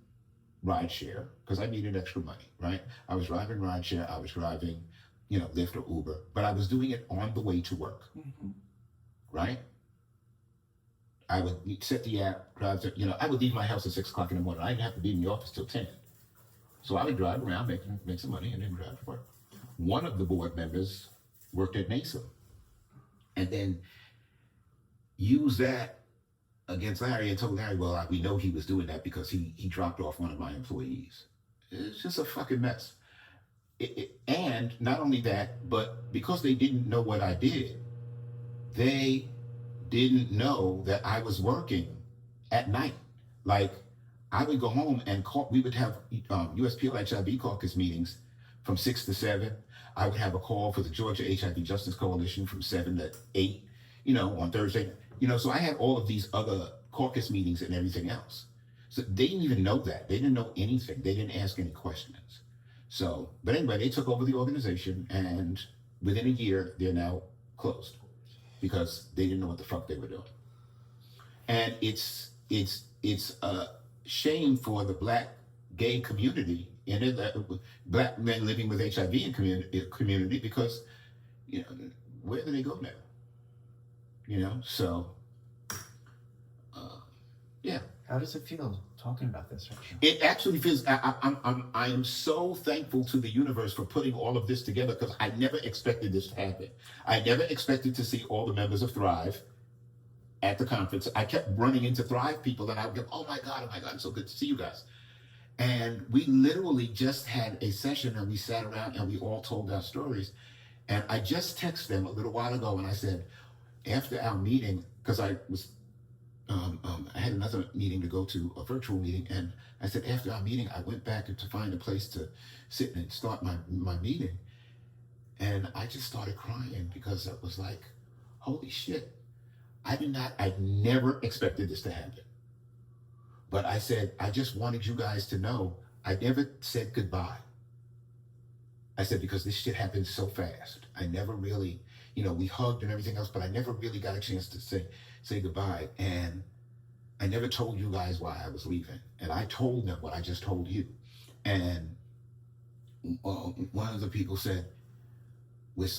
rideshare because I needed extra money, right? I was driving rideshare, I was driving, Lyft or Uber, but I was doing it on the way to work, mm-hmm. Right? I would set the app, drive to, I would leave my house at 6 o'clock in the morning. I didn't have to be in the office till 10. So I would drive around, make some money, and then drive to work. One of the board members worked at Mesa, and then use that against Larry and told Larry, well, we know he was doing that because he dropped off one of my employees. It's just a fucking mess. And not only that, but because they didn't know what I did, they didn't know that I was working at night. Like, I would go home and we would have USPL HIV caucus meetings from 6 to 7. I would have a call for the Georgia HIV Justice Coalition from 7 to 8, on Thursday. So I had all of these other caucus meetings and everything else. So they didn't even know that. They didn't know anything. They didn't ask any questions. So, but anyway, they took over the organization, and within a year, they're now closed because they didn't know what the fuck they were doing. And it's a shame for the Black gay community and Black men living with HIV in community because, where do they go now? So, yeah. How does it feel talking about this right now? It actually feels, I am so thankful to the universe for putting all of this together because I never expected this to happen. I never expected to see all the members of Thrive at the conference. I kept running into Thrive people and I would go, oh my God, it's so good to see you guys. And we literally just had a session and we sat around and we all told our stories. And I just texted them a little while ago and I said, after our meeting, because I was I had another meeting to go to, a virtual meeting, and I said after our meeting I went back to find a place to sit and start my meeting, and I just started crying because I was like, holy shit, I never expected this to happen. But I said, I just wanted you guys to know I never said goodbye. I said, because this shit happened so fast. I never really, we hugged and everything else, but I never really got a chance to say goodbye. And I never told you guys why I was leaving. And I told them what I just told you. And one of the people said,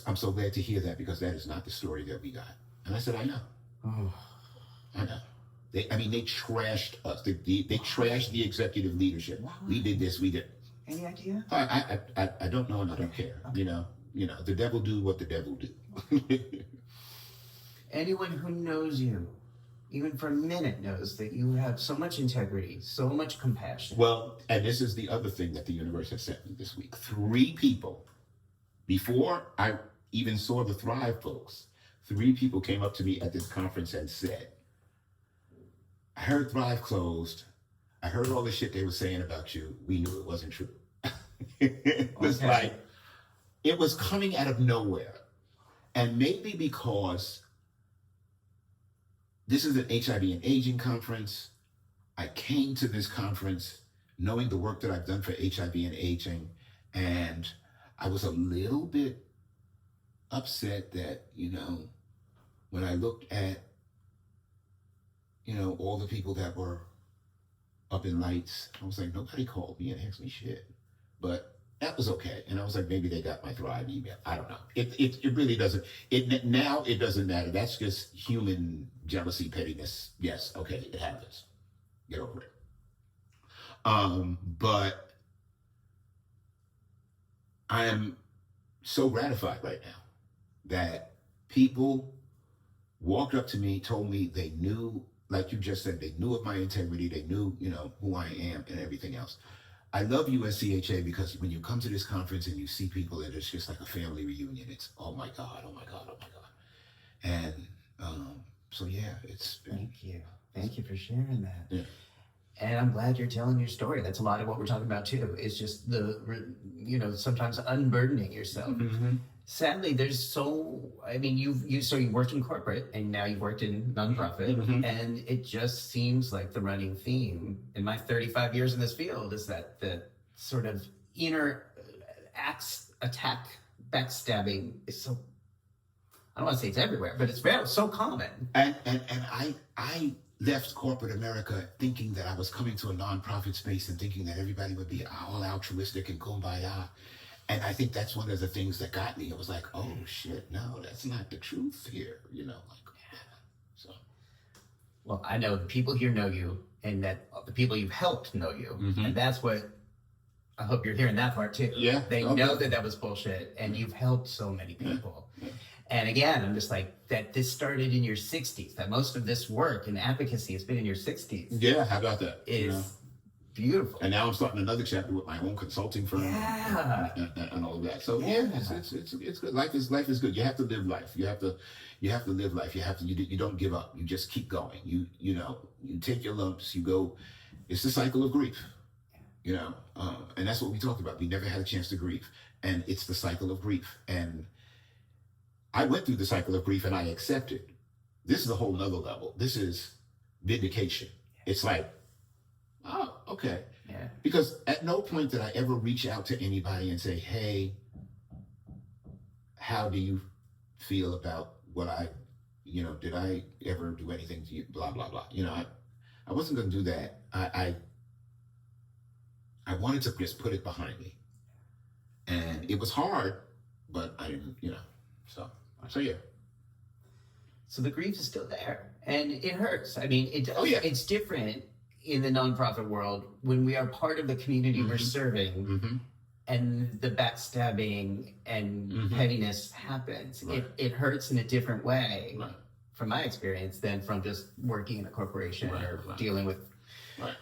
I'm so glad to hear that because that is not the story that we got. And I said, I know. Oh. I know. They trashed us. They trashed the executive leadership. Why? We did this, we did. Any idea? I don't know and I don't care. Okay. The devil do what the devil do. Anyone who knows you, even for a minute, knows that you have so much integrity, so much compassion. Well, and this is the other thing that the universe has sent me this week. 3 people, before I even saw the Thrive folks, 3 people came up to me at this conference and said, I heard Thrive closed. I heard all the shit they were saying about you. We knew it wasn't true. It was like, it was coming out of nowhere. And maybe because this is an HIV and aging conference, I came to this conference knowing the work that I've done for HIV and aging. And I was a little bit upset that, when I looked at, all the people that were up in lights, I was like, nobody called me and asked me shit. But that was okay. And I was like, maybe they got my Thrive email. I don't know. It really doesn't. Now it doesn't matter. That's just human jealousy, pettiness. Yes, okay, it happens. Get over it. But I am so gratified right now that people walked up to me, told me they knew, like you just said, they knew of my integrity. They knew, who I am and everything else. I love USCHA because when you come to this conference and you see people and it's just like a family reunion, it's, oh my God, oh my God, oh my God. And so, yeah, it's been... Thank you for sharing that. Yeah. And I'm glad you're telling your story. That's a lot of what we're talking about too. It's just sometimes unburdening yourself. Mm-hmm. Sadly, you worked in corporate and now you've worked in nonprofit, mm-hmm. and it just seems like the running theme in my 35 years in this field is that the sort of inner attack, backstabbing is so, I don't want to say it's everywhere, but it's so common. And I left corporate America thinking that I was coming to a nonprofit space and thinking that everybody would be all altruistic and kumbaya. And I think that's one of the things that got me. It was like, oh shit, no, that's not the truth here, so. Well, I know the people here know you, and that the people you've helped know you, mm-hmm. and that's what, I hope you're hearing that part too. Yeah. They know that was bullshit, and you've helped so many people. Yeah. And again, I'm just like, that this started in your 60s, that most of this work and advocacy has been in your 60s. Yeah, how about that? Is beautiful. And now I'm starting another chapter with my own consulting firm and all of that. So it's good. Life is good. You have to live life. You have to live life. You don't give up. You just keep going. You take your lumps. You go. It's the cycle of grief. And that's what we talked about. We never had a chance to grieve, and it's the cycle of grief. And I went through the cycle of grief, and I accepted. This is a whole nother level. This is vindication. It's like, oh, okay. Yeah. Because at no point did I ever reach out to anybody and say, hey, how do you feel about what did I ever do anything to you? Blah, blah, blah. I wasn't going to do that. I wanted to just put it behind me. And it was hard, but I didn't, so yeah. So the grief is still there, and it hurts. I mean, it's different in the nonprofit world when we are part of the community we're serving, and the backstabbing and pettiness happens. Right. It hurts in a different way, from my experience, than from just working in a corporation or dealing with. I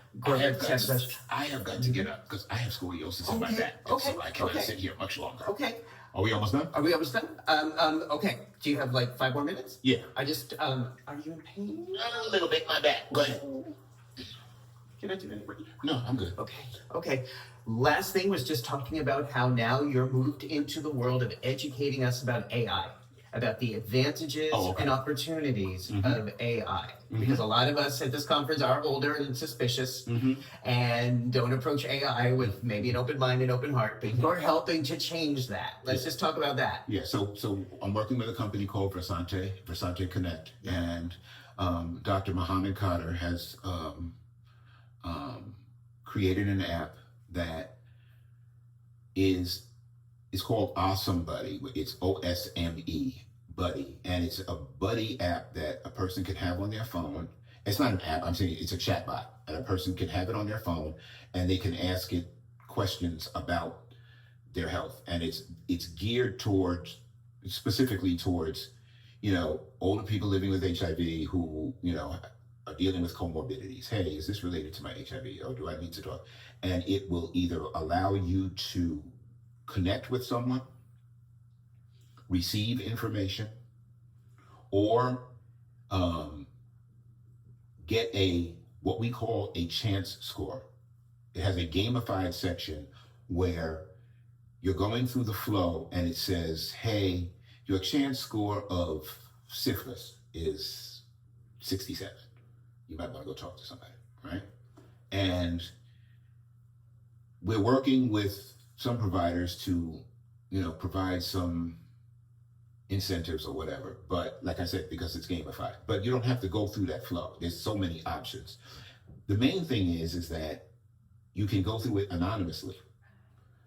have got to get up because I have scoliosis in my back, so I cannot sit here much longer. Okay. Are we almost done? Okay. Do you have like 5 more minutes? Yeah. Are you in pain? A little bit, my back. Go ahead. Can I do anything? No, I'm good. Okay. Last thing was just talking about how now you're moved into the world of educating us about AI, about the advantages and opportunities of AI. Because a lot of us at this conference are older and suspicious and don't approach AI with maybe an open mind and open heart, but you're helping to change that. Let's just talk about that. Yeah, so I'm working with a company called Versante Connect, and Dr. Mohammed Carter has created an app that is called Awesome Buddy. It's OSME Buddy, and it's a buddy app that a person can have on their phone. It's not an app, I'm saying it's a chatbot, and a person can have it on their phone, and they can ask it questions about their health. And it's geared specifically towards, older people living with HIV who, are dealing with comorbidities. Hey, is this related to my HIV, or do I need to talk? And it will either allow you to connect with someone, receive information, or get what we call a chance score. It has a gamified section where you're going through the flow, and it says, hey, your chance score of syphilis is 67. You might want to go talk to somebody, right? And we're working with some providers to, provide some incentives or whatever. But like I said, because it's gamified, but you don't have to go through that flow. There's so many options. The main thing is that you can go through it anonymously.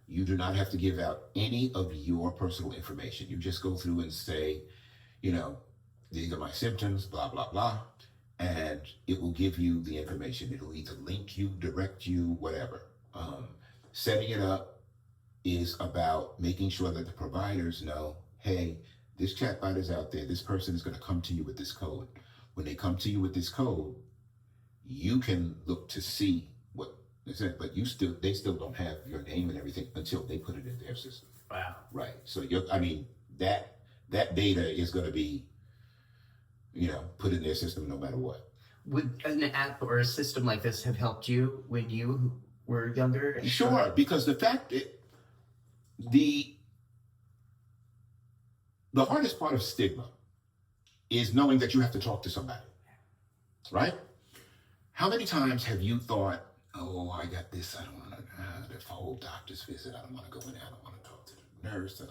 You do not have to give out any of your personal information. You just go through and say, these are my symptoms, blah, blah, blah. And it will give you the information. It'll either link you, direct you, whatever. Setting it up is about making sure that the providers know, hey, this chatbot is out there. This person is going to come to you with this code. When they come to you with this code, you can look to see what they said, but they still don't have your name and everything until they put it in their system. Wow. Right. So that data is going to be, put in their system no matter what. Would an app or a system like this have helped you when you were younger? Sure, because the fact the hardest part of stigma is knowing that you have to talk to somebody, right? How many times have you thought, oh, I got this, I don't want to, the whole doctor's visit, I don't want to go in there, I don't want to talk to the nurse.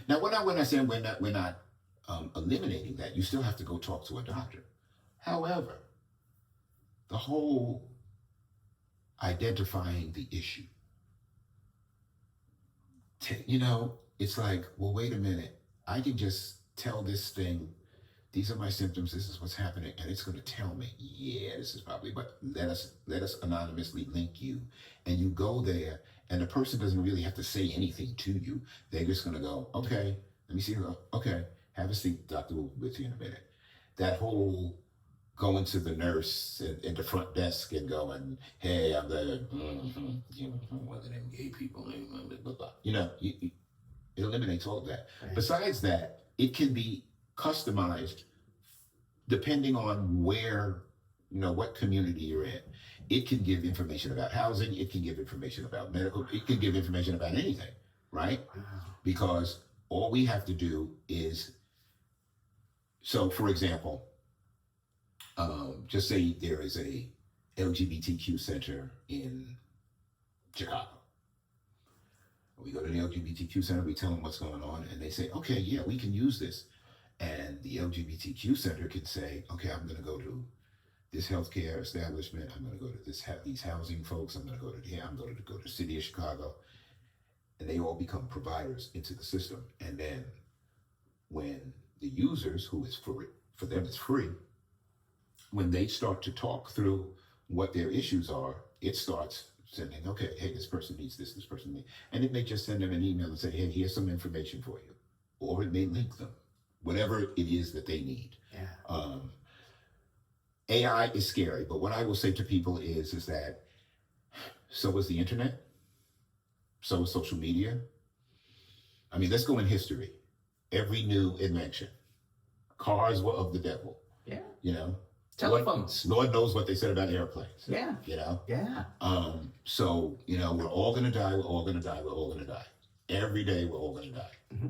Now, when I say we're not eliminating that, you still have to go talk to a doctor. However, the whole identifying the issue, it's like, well, wait a minute. I can just tell this thing, these are my symptoms, this is what's happening, and it's going to tell me, yeah, this is probably, but let us anonymously link you. And you go there, and the person doesn't really have to say anything to you. They're just going to go, okay, let me see, okay. have a seat, doctor will be with you in a minute. That whole going to the nurse in the front desk and going, hey, I'm the, one of them gay people, blah, blah, blah. It eliminates all of that. Right. Besides that, it can be customized depending on where, what community you're in. It can give information about housing. It can give information about medical. It can give information about anything, right? Wow. Because all we have to do is, so for example, just say there is a LGBTQ center in Chicago. We go to the LGBTQ center, we tell them what's going on, and they say, okay, yeah, we can use this. And the LGBTQ center can say, okay, I'm going to go to this healthcare establishment. I'm going to go to these housing folks. I'm going to go to here. I'm going to go to the city of Chicago. And they all become providers into the system. And then when the users, who is for them it's free, when they start to talk through what their issues are, it starts sending, okay, hey, this person needs this person needs, and it may just send them an email and say, hey, here's some information for you. Or it may link them, whatever it is that they need. Yeah. AI is scary, but what I will say to people is that so is the internet, so is social media. I mean, let's go in history. Every new invention. Cars were of the devil. Yeah. Telephones. Lord knows what they said about airplanes. Yeah. Yeah. So, we're all going to die. We're all going to die. We're all going to die. Every day we're all going to die. Mm-hmm.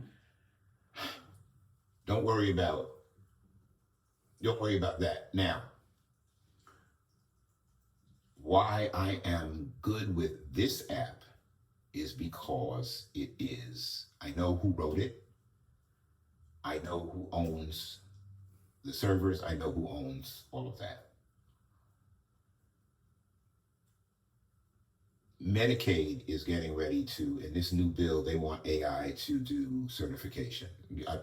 Don't worry about that. Now, why I am good with this app is because I know who wrote it. I know who owns the servers. I know who owns all of that. Medicaid is getting ready to, in this new bill, they want AI to do certification. I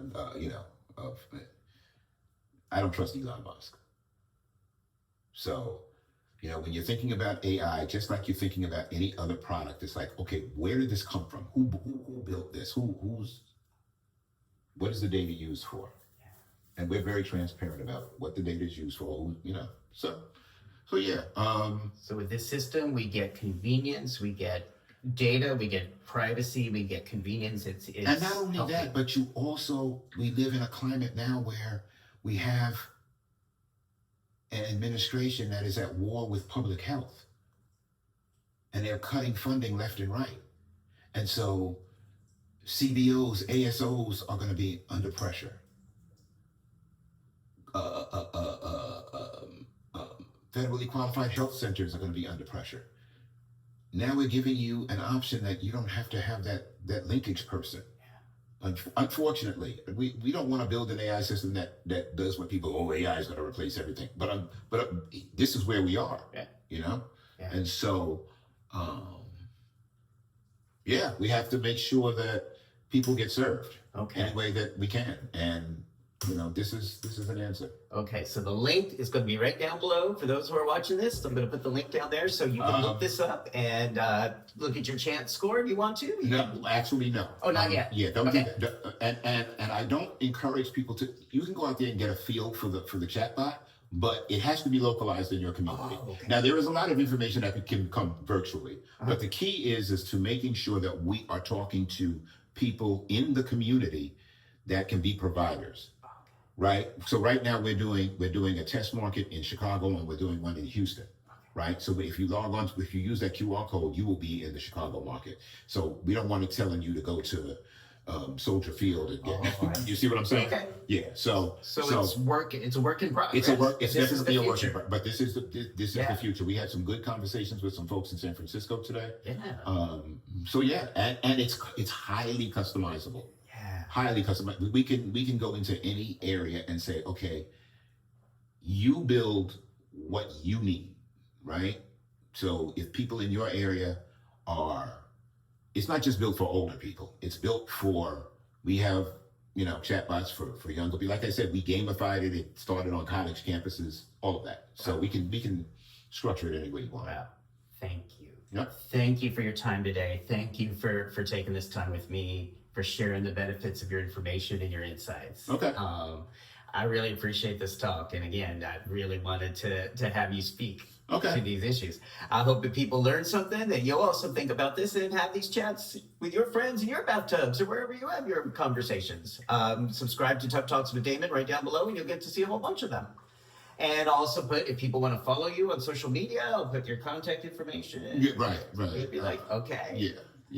don't trust Elon Musk. So, when you're thinking about AI, just like you're thinking about any other product, it's like, okay, where did this come from? Who built this? What is the data used for? And we're very transparent about what the data is used for, So yeah. So with this system, we get convenience, we get data, we get privacy, we get convenience. It's and not only healthy. That, but we live in a climate now where we have an administration that is at war with public health. And they're cutting funding left and right. And so CBOs, ASOs are going to be under pressure. Federally qualified health centers are going to be under pressure. Now we're giving you an option that you don't have to have that linkage person. Unfortunately, we don't want to build an AI system that does what people, AI is going to replace everything. But this is where we are, Yeah. And so, we have to make sure that people get served any way that we can. And this is an answer. Okay, so the link is going to be right down below for those who are watching this. I'm going to put the link down there so you can look this up and look at your chance score if you want to. No, actually, no. Oh, not yet. Yeah, don't do that. And I don't encourage people to. You can go out there and get a feel for the chatbot, but it has to be localized in your community. Oh, okay. Now, there is a lot of information that can come virtually, but the key is to making sure that we are talking to people in the community that can be providers. Right. So right now we're doing a test market in Chicago and we're doing one in Houston. Right. So if you if you use that QR code, you will be in the Chicago market. So we don't want to telling you to go to Soldier Field and get. You see what I'm saying? Okay. Yeah. So it's work. It's a work in progress. It's definitely a work in progress. But this is the future. We had some good conversations with some folks in San Francisco today. Yeah. And it's highly customizable. Highly customized. We can go into any area and say, okay, you build what you need, right? So if people in your area it's not just built for older people. It's built we have, chatbots for younger people. Like I said, we gamified it. It started on college campuses, all of that. So we can structure it any way you want. Wow. Thank you. Yep. Thank you for your time today. Thank you for taking this time with me, for sharing the benefits of your information and your insights. Okay. I really appreciate this talk. And again, I really wanted to have you speak to these issues. I hope that people learn something, that you'll also think about this and have these chats with your friends in your bathtubs or wherever you have your conversations. Subscribe to Tough Talks with Damon right down below and you'll get to see a whole bunch of them. And also if people want to follow you on social media, I'll put your contact information. Yeah, right. You'll be like, okay. Yeah.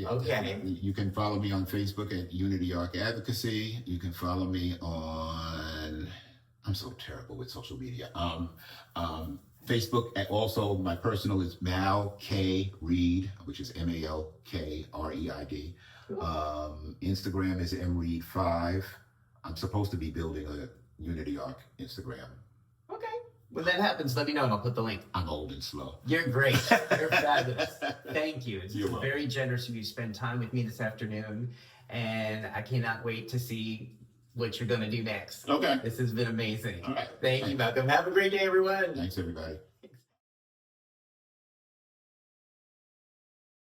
Okay. Definitely. You can follow me on Facebook at Unity Arc Advocacy. You can follow me on, I'm so terrible with social media. Facebook, and also my personal is Mal K Reid, which is MALKREID. Instagram is mreid5. I'm supposed to be building a Unity Arc Instagram. Okay. When that happens, let me know and I'll put the link. I'm old and slow. You're great. You're fabulous. Thank you. It's You're welcome. very generous of you to spend time with me this afternoon. And I cannot wait to see what you're going to do next. Okay. This has been amazing. All right. Thank you, Malcolm. Have a great day, everyone. Thanks, everybody.